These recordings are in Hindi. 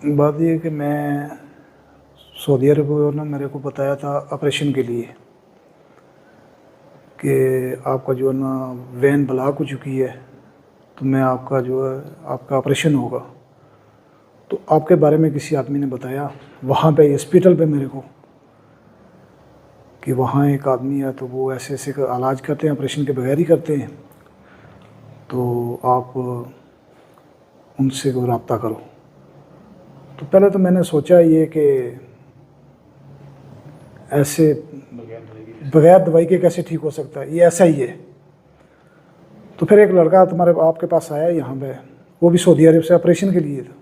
बात ये है कि मैं सऊदी अरब ने मेरे को बताया था ऑपरेशन के लिए कि आपका जो है ना वेन ब्लॉक हो चुकी है, तो मैं आपका जो है आपका ऑपरेशन होगा। तो आपके बारे में किसी आदमी ने बताया वहाँ पे हॉस्पिटल पे मेरे को कि वहाँ एक आदमी है तो वो ऐसे ऐसे का इलाज करते हैं, ऑपरेशन के बगैर ही करते हैं, तो आप उनसे को रब्ता करो। तो पहले तो मैंने सोचा ये कि ऐसे बगैर दवाई के कैसे ठीक हो सकता है, ये ऐसा ही है। तो फिर एक लड़का तुम्हारे आपके पास आया यहाँ पे, वो भी सऊदी अरब से ऑपरेशन के लिए था।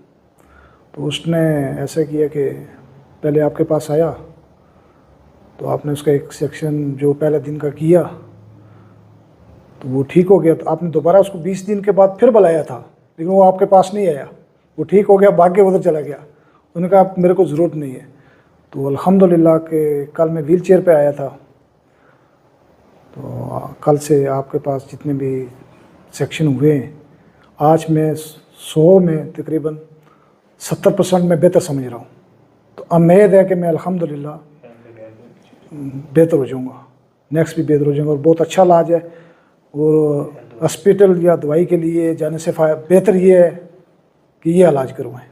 तो उसने ऐसा किया कि पहले आपके पास आया तो आपने उसका एक सेक्शन जो पहले दिन का किया तो वो ठीक हो गया। तो आपने दोबारा उसको 20 दिन के बाद फिर बुलाया था, लेकिन वो आपके पास नहीं आया, वो ठीक हो गया, भाग के उधर चला गया। उन्होंने कहा मेरे को ज़रूरत नहीं है। तो अल्हम्दुलिल्लाह के कल मैं व्हील चेयर पर आया था, तो कल से आपके पास जितने भी सेक्शन हुए हैं, आज मैं 100 में तकरीबन 70% मैं बेहतर समझ रहा हूँ। तो उम्मीद है कि मैं अल्हम्दुलिल्लाह बेहतर हो जाऊँगा, नेक्स्ट भी बेहतर हो जाऊँगा। और बहुत अच्छा इलाज है, और हॉस्पिटल या दवाई के लिए जाने से बेहतर ये है कि ये इलाज करवाएं।